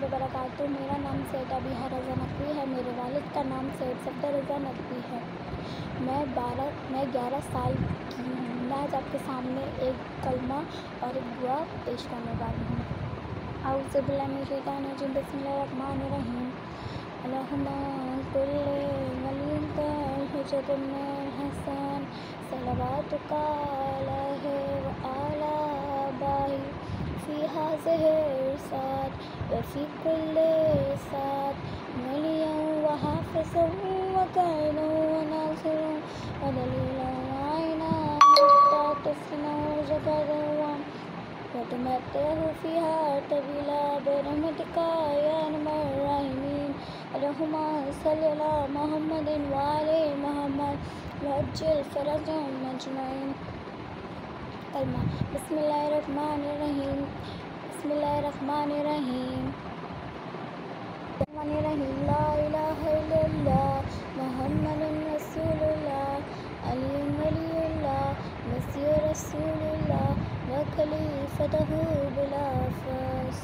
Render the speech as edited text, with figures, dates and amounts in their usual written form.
اللہ وبرکاتہ۔ میرا نام سیدہ ابیھا نقوی ہے۔ میرے والد کا نام سید صفدر نقوی ہے۔ میں 11 سال کی ہوں۔ میں آج آپ کے سامنے ایک کلمہ اور ایک دعا پیش کرنے والی ہوں۔ اعوذ باللہ من الشیطان الرجیم، بسم اللہ الرحمن الرحیم۔ اللہم کل ولیک الحجۃ ابن الحسن صلواتک علیہ وعلی آبائہ فی ہذہ الساعۃ وفی کل ساعۃ ولیٰ وحافظا وقائدا وناصرا ودلیلا وعینا حتی تسکنوا وجدا وتمتعوا فیہا طویلا برحمتک یا ارحم الراحمین۔ اللہم صل علی محمد وعلی محمد وعجل فرجهم اجمعین۔ کلمہ۔ بسم اللہ الرحمن الرحیم، بسم اللہ الرحمن الرحیم، لا الہ الا اللہ محمد رسول اللہ علی ولی اللہ مسیح رسول اللہ وخلیفتہ بلا فاس۔